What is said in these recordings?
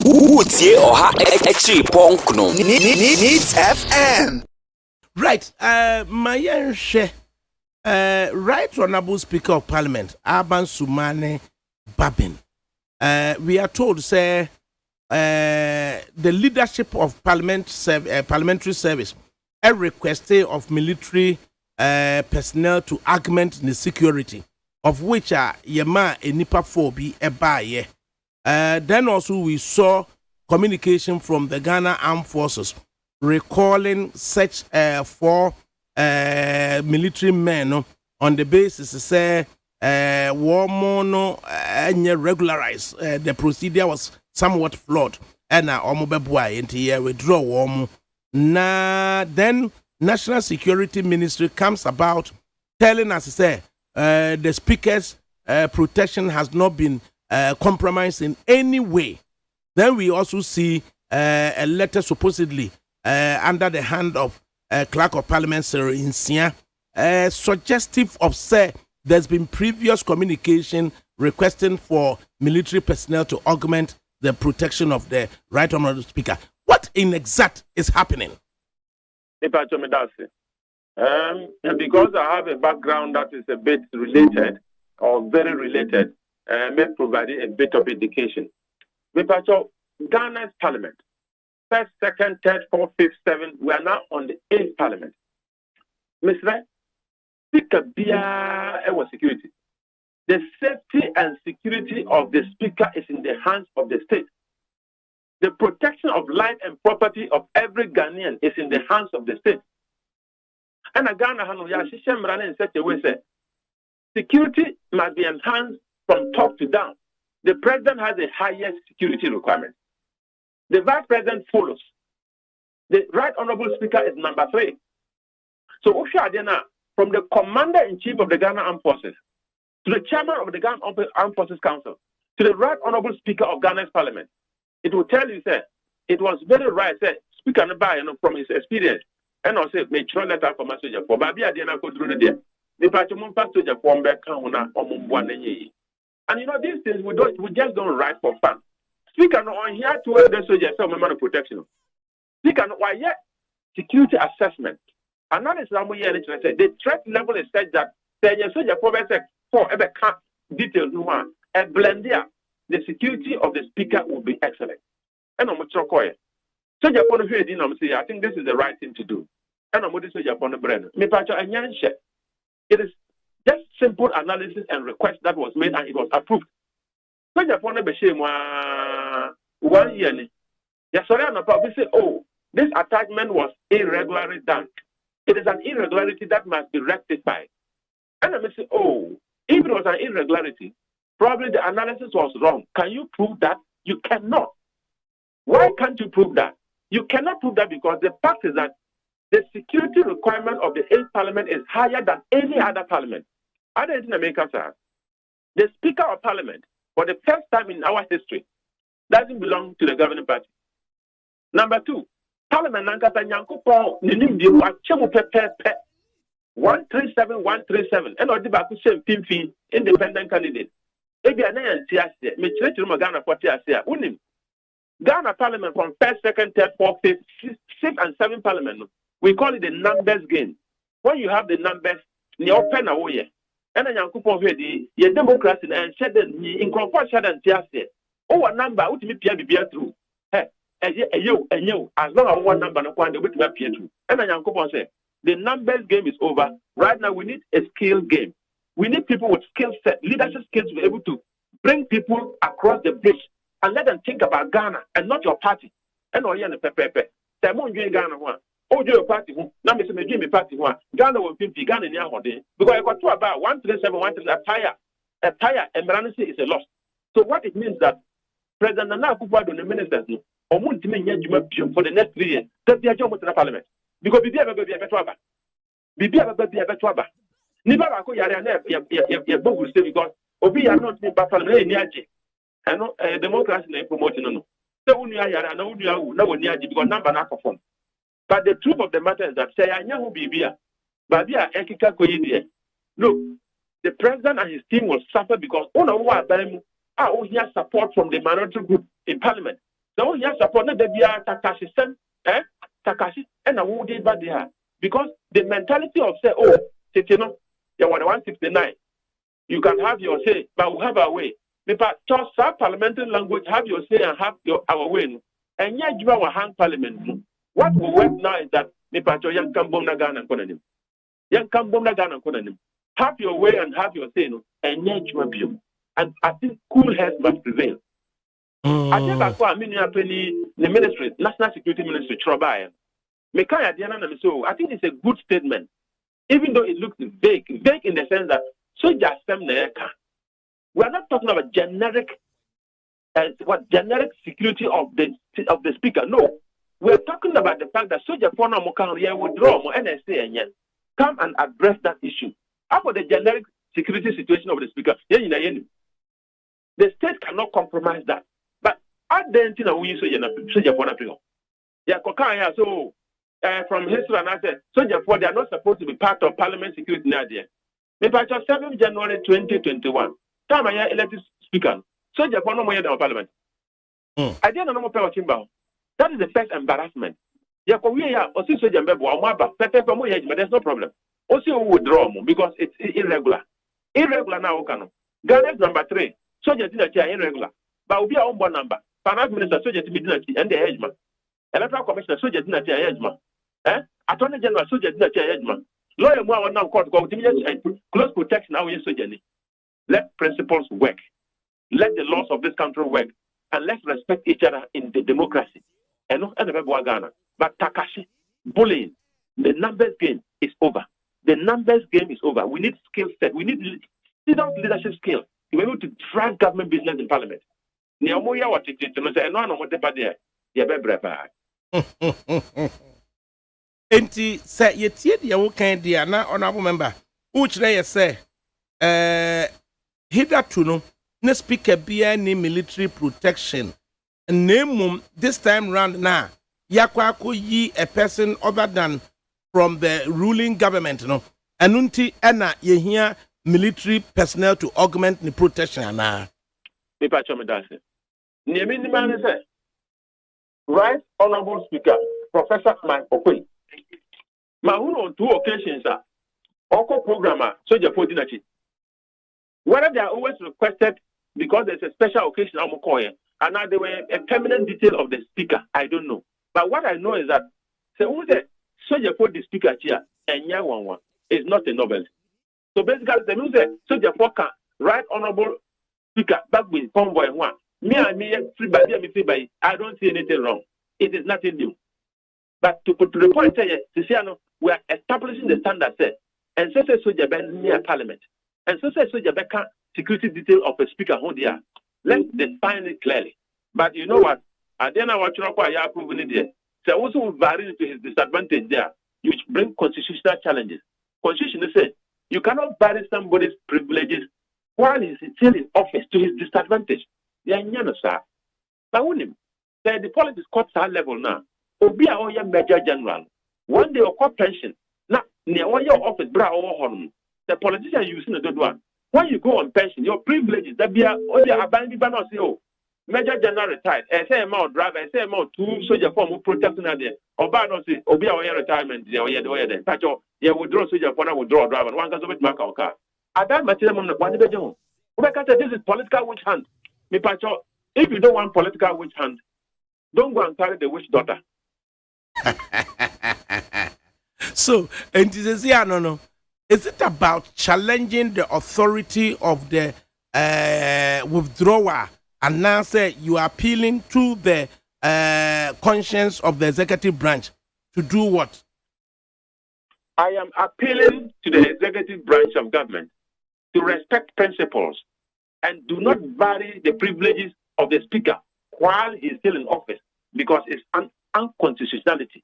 Utie oha extra punk no. Needs FM. Right, Right Honorable Speaker of Parliament, Aban Sumane Babin. We are told, say, the leadership of parliamentary service, a request of military personnel to augment the security, of which are Yema and Nipa 4B a buyer. Then also we saw communication from the Ghana Armed Forces recalling such four military men on the basis say war mono regularized. The procedure was somewhat flawed and withdraw warm. Then National Security Ministry comes about telling us say the speaker's protection has not been compromised in any way. Then we also see a letter supposedly under the hand of Clerk of Parliament Sir Insia, suggestive of say there's been previous communication requesting for military personnel to augment the protection of the Right Honourable Speaker. What in exact is happening? Because I have a background that is a bit related or very related, may provide a bit of indication. Ghana's parliament, first, second, third, fourth, fifth, seventh, we are now on the 8th parliament. Mr. Speaker, was security. The safety and security of the speaker is in the hands of the state. The protection of life and property of every Ghanaian is in the hands of the state. And a Ghana in such a way that security must be enhanced from top to down. The president has the highest security requirement. The vice president follows. The Right Honourable Speaker is number 3. So, from the Commander-in-Chief of the Ghana Armed Forces to the Chairman of the Ghana Armed Forces Council to the Right Honourable Speaker of Ghana's Parliament, it will tell you, sir, it was very right, sir, Speaker from his experience. And I'll say, make sure letter from a soldier for Babi Adina go through the day. The Patrimoine soldier form back on and you know, these things we just don't write for fun. Speaker no on here to the soldiers some amount of protection. Speaker no why yet security assessment. Analysis the threat level is such that the soldier for every details no one and blend there. The security of the speaker will be excellent. And I'm soldier for the I think this is the right thing to do. And I'm soldier for the brand. Me patcho anyanshe. It is just simple analysis and request that was made and it was approved. So the phone be shame 1 year. Yes, sorry, I'm probably say, oh, this attachment was irregularly done. It is an irregularity that must be rectified. And I may say, oh, if it was an irregularity, probably the analysis was wrong. Can you prove that? You cannot. Why can't you prove that? You cannot prove that because the fact is that the security requirement of the 8th parliament is higher than any other parliament. I don't think America, sir. The Speaker of Parliament, for the first time in our history, doesn't belong to the governing party. Number 2, Parliament Nankasa Nyankopon Nindi Wachemu Pepe 137 and Odibaku Shem Pimfi independent candidate. Ebi Anayan Tiasia, Michel Ghana for Tiasia, Unim. Ghana Parliament from 1st, 2nd, 3rd, 4th, 5th, 6th, and 7th Parliament. We call it the numbers game. When you have the numbers, you open away. And then you could the democracy and shed in comfort and tiasia. Oh, a number, what me be through. Hey, as you, as long as one number, no one will appear through. And then you say, the numbers game is over. Right now, we need a skill game. We need people with skill set, leadership skills to be able to bring people across the bridge and let them think about Ghana and not your party. And all you and the pepe. Simon Ghana one. Oh, your party, now Mr. Majimi party one. Ghana will be Ghana in Yahode. Because I got to about 137, a tire, and Maranisi is a loss. So what it means that President Nana Akufo-Addo and the ministers or for the next 3 years, that they are job with the parliament. Because Bibi Ababa. Niba ko yare na ya bogu say because obi ya not in parliament ni age. I know democracy na promoting no. So unu ya yare na unu ya wu na woni age because number na perform. But the truth of the matter is that say anya hu bibia. Babia ekika ko yi. Look, the president and his team will suffer because una wa ban mu he has support from the minority group in parliament. So yes, support na debia Takashi sem, Takashi and a woody bad there. Because the mentality of say, oh, you know, you want 169. You can have your say, but we have our way. Because just parliamentary language, have your say and have our way. And yet you have a hand parliament. What will work now is that Nipacho young Kambom Nagan and Konanim. Young Kambom Nagan and Konanim. Have your way and have your say, and yet you have you. And I think cool heads must prevail. I think that's why the ministry, National Security Ministry, Trobai. I think it's a good statement, even though it looks vague in the sense that we are not talking about generic security of the speaker. No, we are talking about the fact that soldier for now can withdraw more NSA and come and address that issue. After the generic security situation of the speaker, the state cannot compromise that. But at the end, we soldier for now. So. From history and I said, soldier for they are not supposed to be part of Parliament security nadia. Maybe 7 January 2021, time I elected speaker, soldier for no more than Parliament. I didn't know more power chamber. That is the first embarrassment. Yakoya, or see soldier member, or Maba, Pepe for more, but there's no problem. Also withdraw because it's irregular. Irregular now, Okano. Ghana's number 3, soldier dinner irregular. But will be our own number. Finance Minister, soldier to be dinner and the hedgeman. Electoral Commissioner, soldier dinner hedgeman. Attorney General, soldier dinner hedgeman. Lawyer, more now court, close protection. Now, yes, soldier. Let principles work. Let the laws of this country work. And let's respect each other in the democracy. And not another Ghana. But Takashi, bullying, the numbers game is over. The numbers game is over. We need skill set. We need leadership skill to be able to drive government business in Parliament. Enti say yetie de wo kan dia na honorable member which na say hitherto no na speaker bia ni military protection nemum this time round na yakwa yi a person other than from the ruling government no anunti na ye hia military personnel to augment the protection na me pa chome dase ni me ni man say right honorable speaker Professor Mike Okwe on 2 occasions, Oko programmer, soldier for dinner. Whether they are always requested because there's a special occasion, and now they were a permanent detail of the speaker, I don't know. But what I know is that the soldier for the speaker here, and young one is not a novelty. So basically, the news soldier for right honorable speaker back with convoy one. Me, free by, I don't see anything wrong. It is nothing new. But to the point, we are establishing the standard set, and so say soldier near Parliament, and so say soldier security detail of a speaker who they are. Let's define it clearly. But you know what? I don't know what you're approving it there. So also vary to his disadvantage there, which bring constitutional challenges. Constitution says you cannot vary somebody's privileges while he's still in office to his disadvantage. They are sir. But when the politics court level now. Obi a oya major general. One day or pension. Now, near your office, bra or home. The politician using the one. When you go on pension, your privileges that be only abandoned by no CEO. Major general retired. I say amount driver, I say amount 2 soldier form protecting there. Or by no say, Obi a retirement, the patch of you withdraw soldier for now withdraw driver. One can mark our car. At that material, one day, this is political witch hunt. Me patch if you don't want political witch hunt, don't go and carry the witch daughter. So, and is it about challenging the authority of the withdrawer and now say you are appealing to the conscience of the executive branch to do what? I am appealing to the executive branch of government to respect principles and do not vary the privileges of the speaker while he is still in office because it's an unconstitutionality.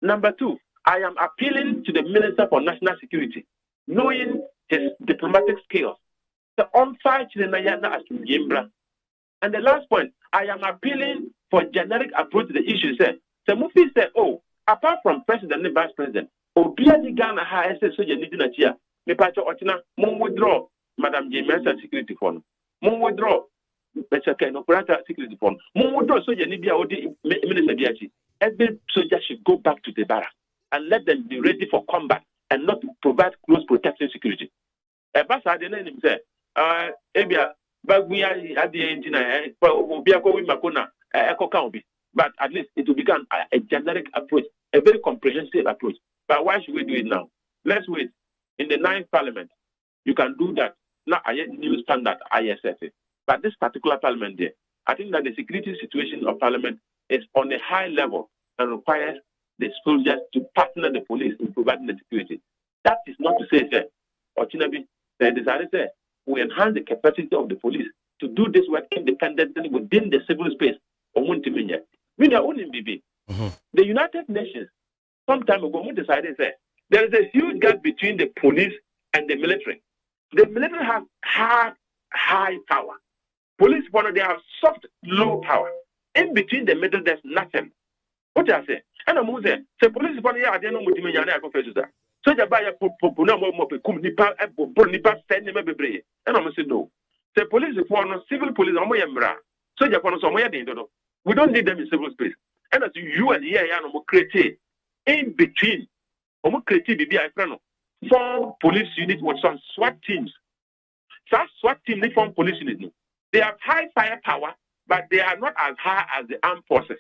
Number 2, I am appealing to the Minister for National Security, knowing his diplomatic skills, the on-site and the last point, I am appealing for generic approach to the issue. The movie said, apart from President and Vice President, Obiadi Ghana has a soldier needing a chair. Me pacho otina, mon withdraw, Madam Mensa security fund. Mon withdraw, no operator security phone. Momo soldier Nibia Odi Minister Biachi. Every soldier should go back to the barrack and let them be ready for combat and not provide close protection security. Basa the name say, Ebia Baguia at the engine, Biako Makona, Echo County. But at least it will become a generic approach, a very comprehensive approach. But why should we do it now? Let's wait. In the 9th Parliament, you can do that. Not a new standard ISF. But this particular Parliament there, I think that the security situation of Parliament is on a high level and requires the soldiers to partner the police in providing the security. That is not to say, sir, or Chinabi, they decided, sir, we enhance the capacity of the police to do this work independently within the civil space. The United Nations, some time ago, decided, sir, there is a huge gap between the police and the military. The military has high power. Police, they have soft, low power. In between the middle, there's nothing. What do I say? And I'm saying, the police, I don't know what you mean. So the buyer and I'm saying, no. The police, civil police, so we don't need them in civil space. And as you and the create in between, form police unit with some SWAT teams. Such SWAT team, they form police unit. They have high firepower, but they are not as high as the armed forces.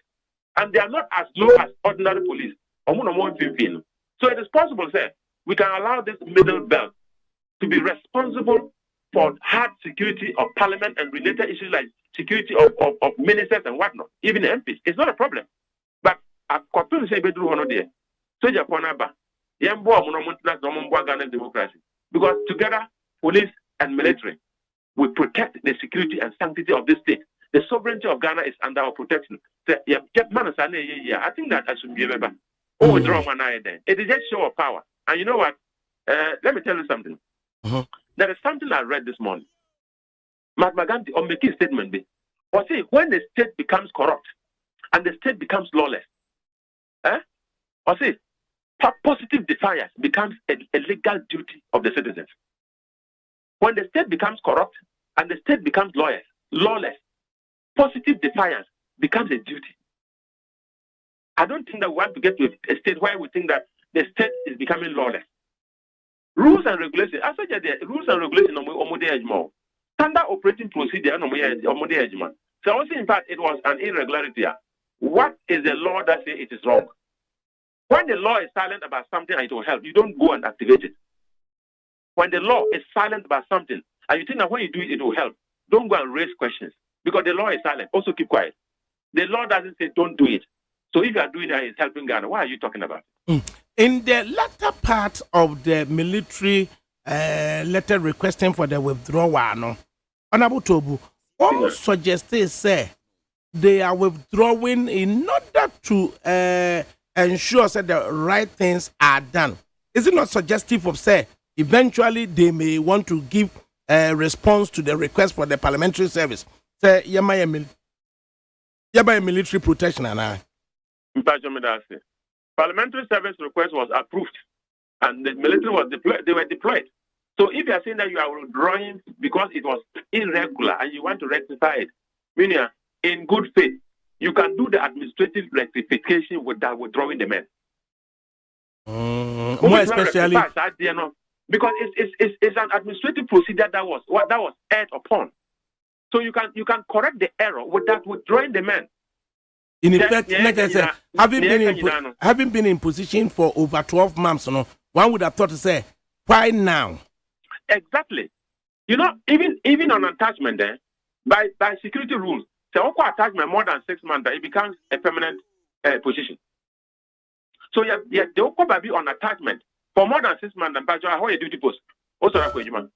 And they are not as low as ordinary police. So it is possible, sir, we can allow this middle belt to be responsible for hard security of parliament and related issues like security of ministers and whatnot, even the MPs. It's not a problem. But I've got to say, so Japanaba, democracy. Because together, police and military will protect the security and sanctity of this state. The sovereignty of Ghana is under our protection. I think that I should be able to. It is just show of power. And you know what? Let me tell you something. There is something I read this morning. Mahatma Gandhi, or making a statement, or say, when the state becomes corrupt and the state becomes lawless, or say, positive defiance becomes a legal duty of the citizens. When the state becomes corrupt and the state becomes lawless, positive defiance becomes a duty. I don't think that we want to get to a state where we think that the state is becoming lawless. Rules and regulations, I said the rules and regulations are standard operating procedure. So also, in fact, it was an irregularity. What is the law that says it is wrong? When the law is silent about something and it will help, you don't go and activate it. When the law is silent about something and you think that when you do it, it will help, don't go and raise questions because the law is silent. Also keep quiet. The law doesn't say don't do it. So if you are doing that, it's helping Ghana. Why are you talking about it? In the latter part of the military letter requesting for the withdrawal, Honorable Tobu, all suggested say they are withdrawing in order to ensure that the right things are done. Is it not suggestive of say eventually they may want to give a response to the request for the parliamentary service? Say yamaya military protection and I. Parliamentary service request was approved and the military was deployed. They were deployed. So if you are saying that you are withdrawing because it was irregular and you want to rectify it, meaning in good faith, you can do the administrative rectification without withdrawing the men. More especially because it's an administrative procedure that was aired upon. So you can correct the error without withdrawing the men. In effect, like I said, having been in position for over 12 months, one would have thought to say, why now? Exactly. Even on attachment there, by security rules, so attachment more than 6 months, it becomes a permanent position. So they will be on attachment for more than 6 months, and how a duty post. Also,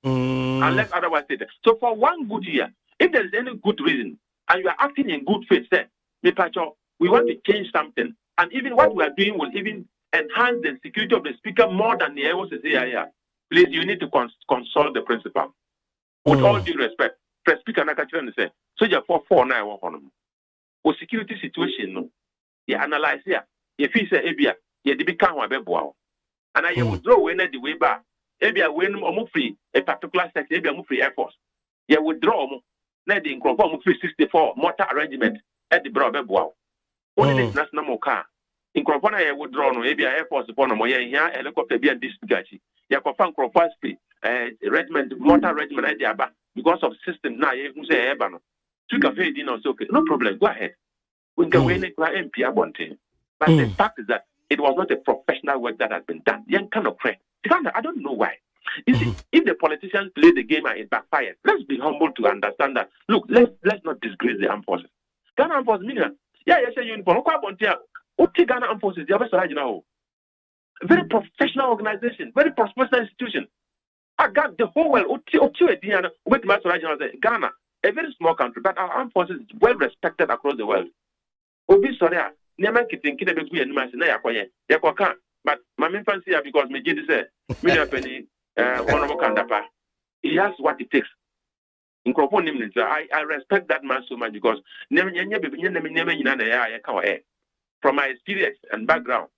unless otherwise stated. So for 1 good year, if there is any good reason and you are acting in good faith, say, we want to change something, and even what we are doing will even enhance the security of the speaker more than the AOCCIA. Please, you need to consult the principal. With all due respect, Press Speaker Nakachran say, so you have 4 o security situation, no, you analyze here. If he say, Ebia, you did become a bebo, and I withdraw when the way back. Ebia, when free a particular section, Ebia free Air Force. You withdraw na the microphone mu 64 motor arrangement at the brother wow. Only this national car. Microphone I would draw no maybe Air Force upon mo here helicopter be and this gachi. Ya ko fan microphone regiment motor regiment idea ba because of system now you say eba no. Took a fair dinner okay. No problem. Go ahead. We can win it MP abonte. But the fact is that it was not a professional work that has been done. Young kind of friend. I don't know why. You see, if the politicians play the game and it backfires, let's be humble to understand that. Look, let's not disgrace the armed forces. Ghana armed forces, uniform. Ghana armed forces, a very professional organization, very professional institution. I got the whole world. Ghana, a very small country, but our armed forces is well respected across the world. Obi sorry, never kidding, kid be and mass na yakoye. But my main fancy because me did say million penny honorable Kandapa. He has what it takes. I respect that man so much because from my experience and background,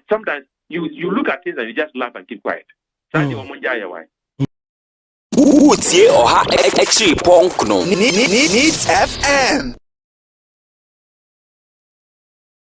sometimes you look at things and you just laugh and keep quiet. Utie oha extreme punk no. Needs FM.